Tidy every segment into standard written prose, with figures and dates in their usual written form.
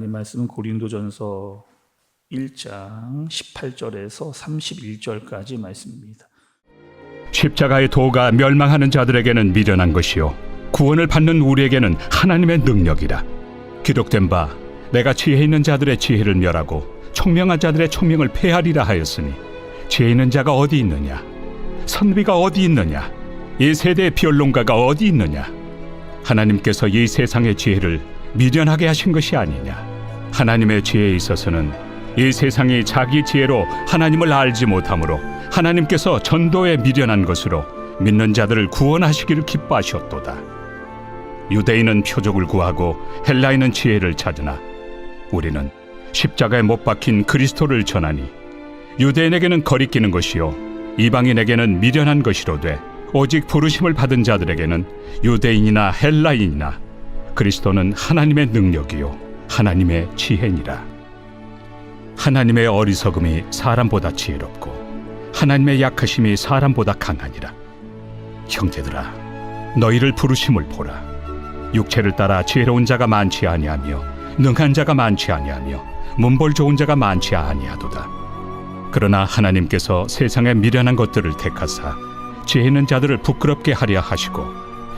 하나님 말씀은 고린도전서 1장 18절에서 31절까지 말씀입니다. 십자가의 도가 멸망하는 자들에게는 미련한 것이요 구원을 받는 우리에게는 하나님의 능력이라. 기록된 바 내가 지혜 있는 자들의 지혜를 멸하고 총명한 자들의 총명을 폐하리라 하였으니 지혜 있는 자가 어디 있느냐? 선비가 어디 있느냐? 이 세대의 변론가가 어디 있느냐? 하나님께서 이 세상의 지혜를 미련하게 하신 것이 아니냐? 하나님의 지혜에 있어서는 이 세상이 자기 지혜로 하나님을 알지 못하므로 하나님께서 전도에 미련한 것으로 믿는 자들을 구원하시기를 기뻐하셨도다. 유대인은 표적을 구하고 헬라인은 지혜를 찾으나 우리는 십자가에 못 박힌 그리스도를 전하니 유대인에게는 거리끼는 것이요 이방인에게는 미련한 것이로되 오직 부르심을 받은 자들에게는 유대인이나 헬라인이나 그리스도는 하나님의 능력이요 하나님의 지혜니라. 하나님의 어리석음이 사람보다 지혜롭고 하나님의 약하심이 사람보다 강하니라. 형제들아, 너희를 부르심을 보라. 육체를 따라 지혜로운 자가 많지 아니하며 능한 자가 많지 아니하며 문벌 좋은 자가 많지 아니하도다. 그러나 하나님께서 세상의 미련한 것들을 택하사 지혜 있는 자들을 부끄럽게 하려 하시고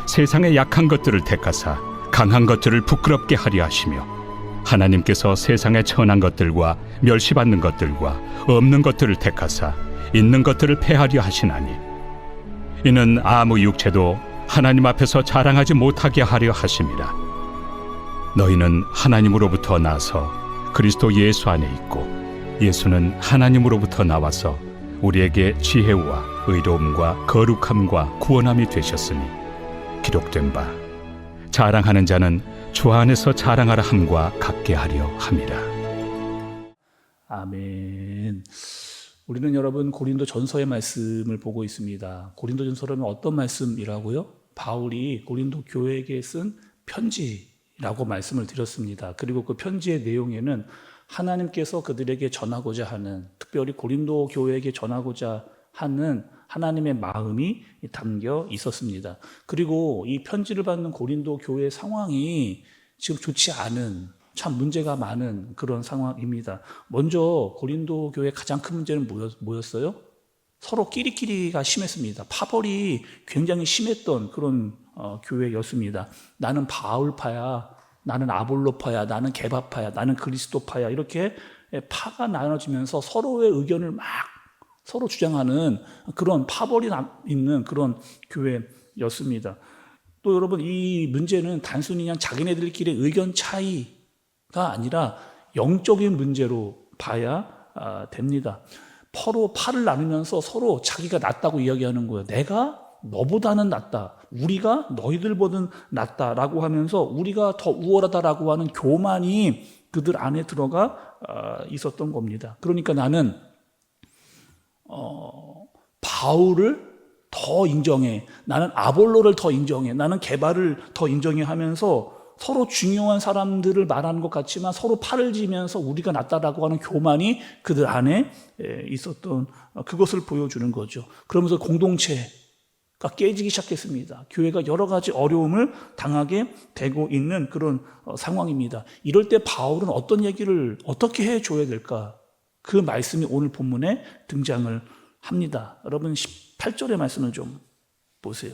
세상의 약한 것들을 택하사 강한 것들을 부끄럽게 하려 하시며 하나님께서 세상의 천한 것들과 멸시받는 것들과 없는 것들을 택하사 있는 것들을 폐하려 하시나니 이는 아무 육체도 하나님 앞에서 자랑하지 못하게 하려 하심이라. 너희는 하나님으로부터 나서 그리스도 예수 안에 있고 예수는 하나님으로부터 나와서 우리에게 지혜와 의로움과 거룩함과 구원함이 되셨으니 기록된 바 자랑하는 자는 주 안에서 자랑하라 함과 같게 하려 함이라. 아멘. 우리는 여러분 고린도전서의 말씀을 보고 있습니다. 고린도전서는 어떤 말씀이라고요? 바울이 고린도 교회에게 쓴 편지라고 말씀을 드렸습니다. 그리고 그 편지의 내용에는 하나님께서 그들에게 전하고자 하는, 특별히 고린도 교회에게 전하고자 하는 하나님의 마음이 담겨 있었습니다. 그리고 이 편지를 받는 고린도 교회의 상황이 지금 좋지 않은, 참 문제가 많은 그런 상황입니다. 먼저 고린도 교회의 가장 큰 문제는 뭐였어요? 서로 끼리끼리가 심했습니다. 파벌이 굉장히 심했던 그런 교회였습니다. 나는 바울파야, 나는 아볼로파야, 나는 게바파야, 나는 그리스도파야, 이렇게 파가 나눠지면서 서로의 의견을 막 서로 주장하는 그런 파벌이 있는 그런 교회였습니다. 또 여러분, 이 문제는 단순히 그냥 자기네들끼리의 의견 차이가 아니라 영적인 문제로 봐야 됩니다. 서로 파를 나누면서 서로 자기가 낫다고 이야기하는 거예요. 내가 너보다는 낫다, 우리가 너희들보다는 낫다라고 하면서 우리가 더 우월하다라고 하는 교만이 그들 안에 들어가 있었던 겁니다. 그러니까 나는 바울을 더 인정해, 나는 아볼로를 더 인정해, 나는 게바를 더 인정해 하면서 서로 중요한 사람들을 말하는 것 같지만 서로 팔을 지면서 우리가 낫다라고 하는 교만이 그들 안에 있었던, 그것을 보여주는 거죠. 그러면서 공동체가 깨지기 시작했습니다. 교회가 여러 가지 어려움을 당하게 되고 있는 그런 상황입니다. 이럴 때 바울은 어떤 얘기를 어떻게 해줘야 될까? 그 말씀이 오늘 본문에 등장을 합니다. 여러분 18절의 말씀을 좀 보세요.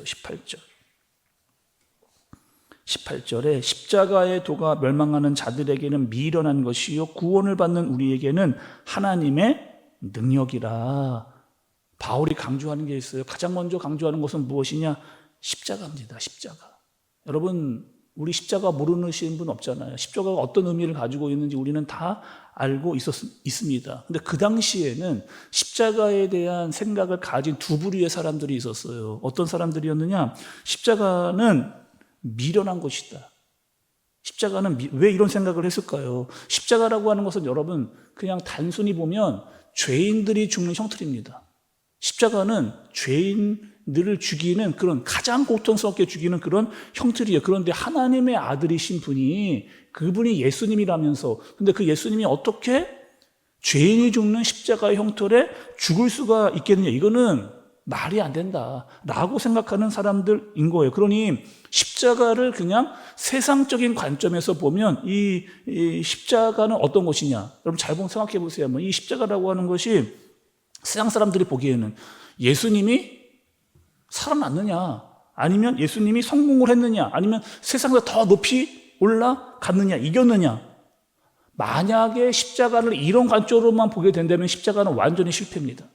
18절에 십자가의 도가 멸망하는 자들에게는 미련한 것이요 구원을 받는 우리에게는 하나님의 능력이라. 바울이 강조하는 게 있어요. 가장 먼저 강조하는 것은 무엇이냐? 십자가입니다. 십자가. 여러분, 우리 십자가 모르시는 분 없잖아요. 십자가가 어떤 의미를 가지고 있는지 우리는 다 알고 있습니다. 근데 그 당시에는 십자가에 대한 생각을 가진 두 부류의 사람들이 있었어요. 어떤 사람들이었느냐? 십자가는 미련한 것이다. 십자가는 왜 이런 생각을 했을까요? 십자가라고 하는 것은 여러분 그냥 단순히 보면 죄인들이 죽는 형틀입니다. 십자가는 죄인들을 죽이는 그런, 가장 고통스럽게 죽이는 그런 형틀이에요. 그런데 하나님의 아들이신 분이, 그분이 예수님이라면서, 근데 그 예수님이 어떻게 죄인이 죽는 십자가의 형틀에 죽을 수가 있겠느냐? 이거는 말이 안 된다라고 생각하는 사람들인 거예요. 그러니 십자가를 그냥 세상적인 관점에서 보면 이 십자가는 어떤 것이냐? 여러분 잘 생각해 보세요. 이 십자가라고 하는 것이 세상 사람들이 보기에는 예수님이 살아났느냐, 아니면 예수님이 성공을 했느냐, 아니면 세상보다 더 높이 올라갔느냐, 이겼느냐. 만약에 십자가를 이런 관점으로만 보게 된다면 십자가는 완전히 실패입니다.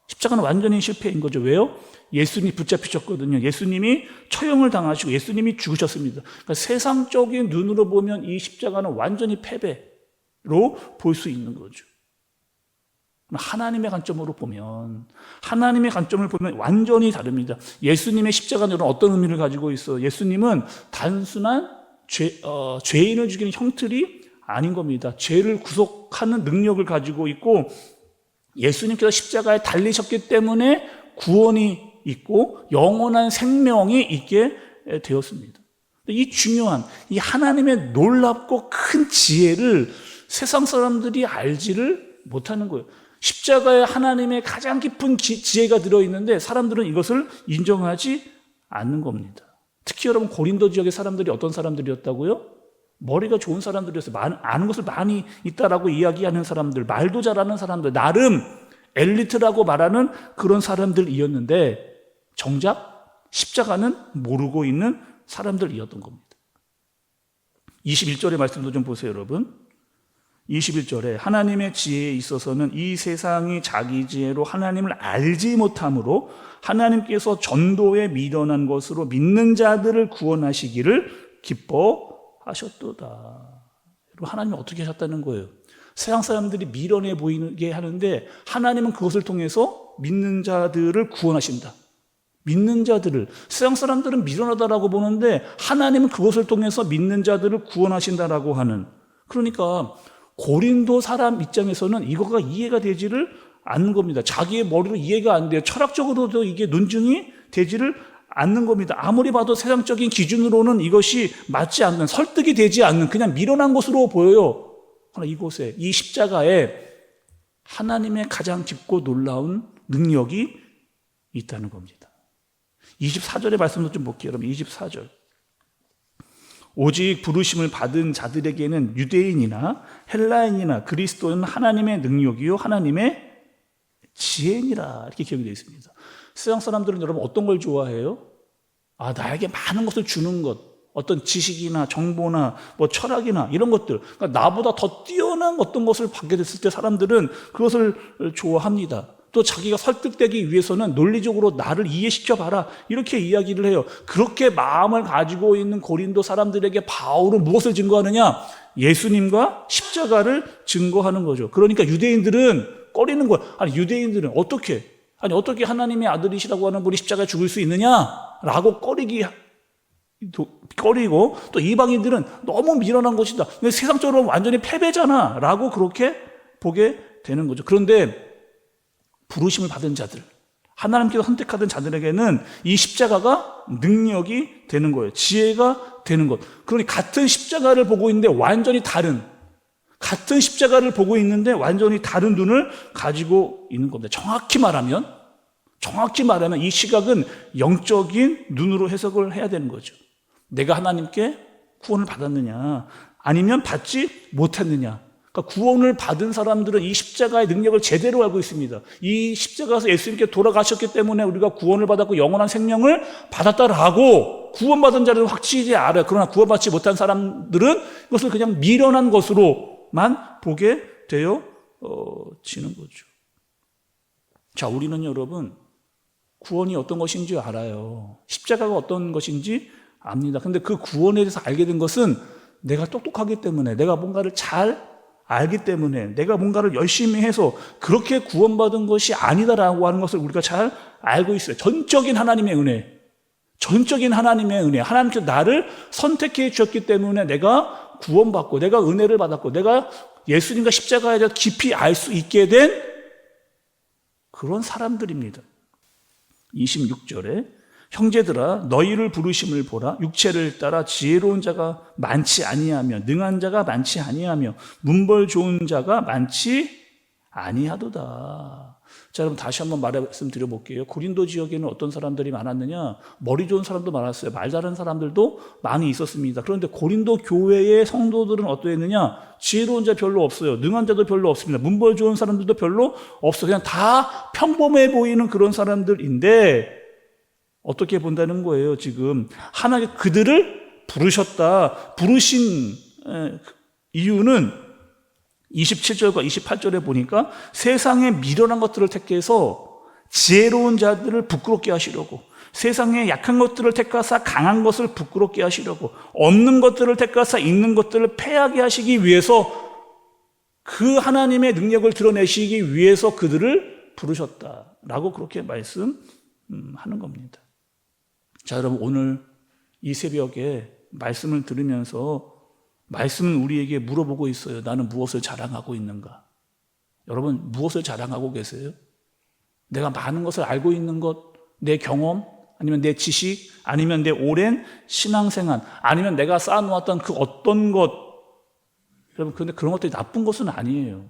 십자가는 완전히 실패인 거죠. 왜요? 예수님이 붙잡히셨거든요. 예수님이 처형을 당하시고 예수님이 죽으셨습니다. 그러니까 세상적인 눈으로 보면 이 십자가는 완전히 패배로 볼 수 있는 거죠. 하나님의 관점으로 보면, 하나님의 관점을 보면 완전히 다릅니다. 예수님의 십자가는 어떤 의미를 가지고 있어요? 예수님은 단순한 죄인을 죽이는 형틀이 아닌 겁니다. 죄를 구속하는 능력을 가지고 있고, 예수님께서 십자가에 달리셨기 때문에 구원이 있고 영원한 생명이 있게 되었습니다. 이 중요한, 이 하나님의 놀랍고 큰 지혜를 세상 사람들이 알지를 못하는 거예요. 십자가에 하나님의 가장 깊은 지혜가 들어있는데 사람들은 이것을 인정하지 않는 겁니다. 특히 여러분 고린도 지역의 사람들이 어떤 사람들이었다고요? 머리가 좋은 사람들이었어요. 아는 것을 많이 있다라고 이야기하는 사람들, 말도 잘하는 사람들, 나름 엘리트라고 말하는 그런 사람들이었는데 정작 십자가는 모르고 있는 사람들이었던 겁니다. 21절의 말씀도 좀 보세요, 여러분. 21절에 하나님의 지혜에 있어서는 이 세상이 자기 지혜로 하나님을 알지 못함으로 하나님께서 전도에 미련한 것으로 믿는 자들을 구원하시기를 기뻐하셨도다. 여러분, 하나님이 어떻게 하셨다는 거예요? 세상 사람들이 미련해 보이게 하는데 하나님은 그것을 통해서 믿는 자들을 구원하신다. 믿는 자들을, 세상 사람들은 미련하다라고 보는데 하나님은 그것을 통해서 믿는 자들을 구원하신다라고 하는, 그러니까 고린도 사람 입장에서는 이거가 이해가 되지를 않는 겁니다. 자기의 머리로 이해가 안 돼요. 철학적으로도 이게 논증이 되지를 않는 겁니다. 아무리 봐도 세상적인 기준으로는 이것이 맞지 않는, 설득이 되지 않는 그냥 미련한 것으로 보여요. 그러나 이곳에, 이 십자가에 하나님의 가장 깊고 놀라운 능력이 있다는 겁니다. 24절의 말씀도 좀 볼게요. 여러분 24절. 오직 부르심을 받은 자들에게는 유대인이나 헬라인이나 그리스도는 하나님의 능력이요 하나님의 지혜니라, 이렇게 기억이 되어 있습니다. 세상 사람들은 여러분 어떤 걸 좋아해요? 나에게 많은 것을 주는 것, 어떤 지식이나 정보나 뭐 철학이나 이런 것들, 그러니까 나보다 더 뛰어난 어떤 것을 받게 됐을 때 사람들은 그것을 좋아합니다. 또 자기가 설득되기 위해서는 논리적으로 나를 이해시켜봐라, 이렇게 이야기를 해요. 그렇게 마음을 가지고 있는 고린도 사람들에게 바울은 무엇을 증거하느냐? 예수님과 십자가를 증거하는 거죠. 그러니까 유대인들은 꺼리는 거예요. 유대인들은 어떻게 하나님의 아들이시라고 하는 분이 십자가에 죽을 수 있느냐라고 꺼리고, 또 이방인들은 너무 미련한 것이다, 세상적으로 완전히 패배잖아 라고 그렇게 보게 되는 거죠. 그런데 부르심을 받은 자들, 하나님께서 선택하던 자들에게는 이 십자가가 능력이 되는 거예요. 지혜가 되는 것. 그러니 같은 십자가를 보고 있는데 완전히 다른, 같은 십자가를 보고 있는데 완전히 다른 눈을 가지고 있는 겁니다. 정확히 말하면 이 시각은 영적인 눈으로 해석을 해야 되는 거죠. 내가 하나님께 구원을 받았느냐, 아니면 받지 못했느냐. 그러니까 구원을 받은 사람들은 이 십자가의 능력을 제대로 알고 있습니다. 이 십자가에서 예수님께 돌아가셨기 때문에 우리가 구원을 받았고 영원한 생명을 받았다라고 구원받은 자들은 확실히 알아요. 그러나 구원받지 못한 사람들은 그것을 그냥 미련한 것으로만 보게 되어지는 거죠. 자, 우리는 여러분 구원이 어떤 것인지 알아요. 십자가가 어떤 것인지 압니다. 근데 그 구원에 대해서 알게 된 것은 내가 똑똑하기 때문에, 내가 뭔가를 잘 알기 때문에, 내가 뭔가를 열심히 해서 그렇게 구원받은 것이 아니다라고 하는 것을 우리가 잘 알고 있어요. 전적인 하나님의 은혜, 하나님께서 나를 선택해 주셨기 때문에 내가 구원받고, 내가 은혜를 받았고, 내가 예수님과 십자가에 대해서 깊이 알 수 있게 된 그런 사람들입니다. 26절에 형제들아 너희를 부르심을 보라. 육체를 따라 지혜로운 자가 많지 아니하며 능한 자가 많지 아니하며 문벌 좋은 자가 많지 아니하도다. 자, 여러분 다시 한번 말씀드려 볼게요. 고린도 지역에는 어떤 사람들이 많았느냐? 머리 좋은 사람도 많았어요. 말 잘하는 사람들도 많이 있었습니다. 그런데 고린도 교회의 성도들은 어떠했느냐? 지혜로운 자 별로 없어요. 능한 자도 별로 없습니다. 문벌 좋은 사람들도 별로 없어요. 그냥 다 평범해 보이는 그런 사람들인데 어떻게 본다는 거예요? 지금 하나님께 그들을 부르셨다. 부르신 이유는 27절과 28절에 보니까 세상에 미련한 것들을 택해서 지혜로운 자들을 부끄럽게 하시려고, 세상에 약한 것들을 택하사 강한 것을 부끄럽게 하시려고, 없는 것들을 택하사 있는 것들을 패하게 하시기 위해서, 그 하나님의 능력을 드러내시기 위해서 그들을 부르셨다라고 그렇게 말씀하는 겁니다. 자, 여러분 오늘 이 새벽에 말씀을 들으면서 말씀은 우리에게 물어보고 있어요. 나는 무엇을 자랑하고 있는가? 여러분 무엇을 자랑하고 계세요? 내가 많은 것을 알고 있는 것, 내 경험, 아니면 내 지식, 아니면 내 오랜 신앙생활, 아니면 내가 쌓아놓았던 그 어떤 것. 여러분 그런데 그런 것들이 나쁜 것은 아니에요.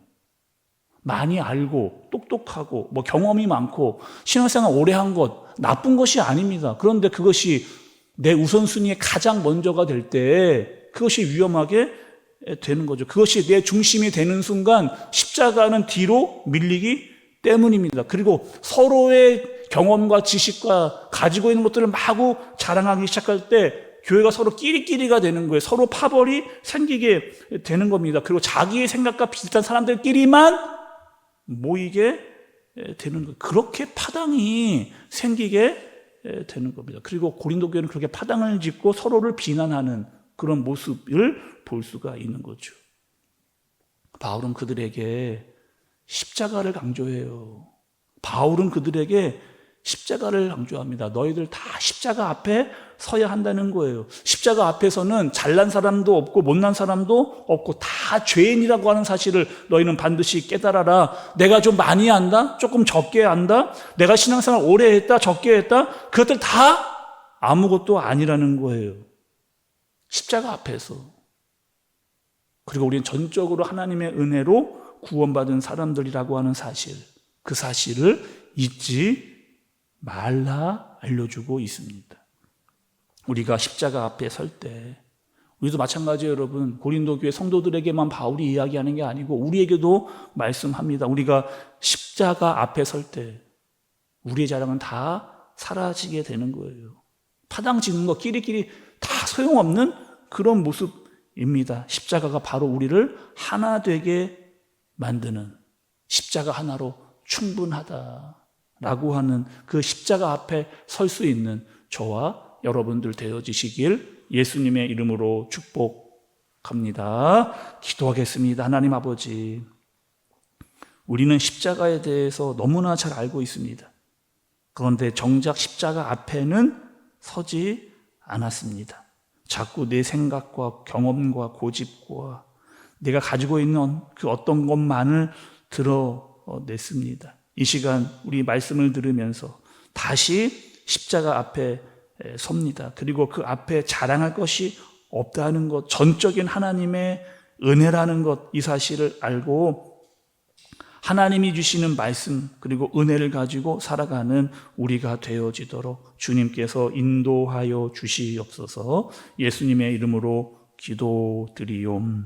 많이 알고 똑똑하고 뭐 경험이 많고 신앙생활 오래 한 것 나쁜 것이 아닙니다. 그런데 그것이 내 우선순위에 가장 먼저가 될 때 그것이 위험하게 되는 거죠. 그것이 내 중심이 되는 순간 십자가는 뒤로 밀리기 때문입니다. 그리고 서로의 경험과 지식과 가지고 있는 것들을 마구 자랑하기 시작할 때 교회가 서로 끼리끼리가 되는 거예요. 서로 파벌이 생기게 되는 겁니다. 그리고 자기의 생각과 비슷한 사람들끼리만 모이게 되는 거예요. 그렇게 파당이 생기게 되는 겁니다. 그리고 고린도 교회는 그렇게 파당을 짓고 서로를 비난하는 그런 모습을 볼 수가 있는 거죠. 바울은 그들에게 십자가를 강조해요. 바울은 그들에게 십자가를 강조합니다. 너희들 다 십자가 앞에 서야 한다는 거예요. 십자가 앞에서는 잘난 사람도 없고 못난 사람도 없고 다 죄인이라고 하는 사실을 너희는 반드시 깨달아라. 내가 좀 많이 안다? 조금 적게 안다? 내가 신앙생활 오래 했다? 적게 했다? 그것들 다 아무것도 아니라는 거예요. 십자가 앞에서. 그리고 우리는 전적으로 하나님의 은혜로 구원받은 사람들이라고 하는 사실, 그 사실을 잊지 말라 알려주고 있습니다. 우리가 십자가 앞에 설 때 우리도 마찬가지예요. 여러분 고린도 교회 성도들에게만 바울이 이야기하는 게 아니고 우리에게도 말씀합니다. 우리가 십자가 앞에 설 때 우리의 자랑은 다 사라지게 되는 거예요. 파당 짓는 거 끼리끼리 다 소용없는 그런 모습입니다. 십자가가 바로 우리를 하나 되게 만드는, 십자가 하나로 충분하다라고 하는 그 십자가 앞에 설 수 있는 저와 여러분들 되어지시길 예수님의 이름으로 축복합니다. 기도하겠습니다. 하나님 아버지, 우리는 십자가에 대해서 너무나 잘 알고 있습니다. 그런데 정작 십자가 앞에는 서지 않았습니다. 자꾸 내 생각과 경험과 고집과 내가 가지고 있는 그 어떤 것만을 드러냈습니다. 이 시간 우리 말씀을 들으면서 다시 십자가 앞에 섭니다. 그리고 그 앞에 자랑할 것이 없다는 것, 전적인 하나님의 은혜라는 것, 이 사실을 알고 하나님이 주시는 말씀 그리고 은혜를 가지고 살아가는 우리가 되어지도록 주님께서 인도하여 주시옵소서. 예수님의 이름으로 기도드리옵나이다.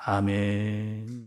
아멘.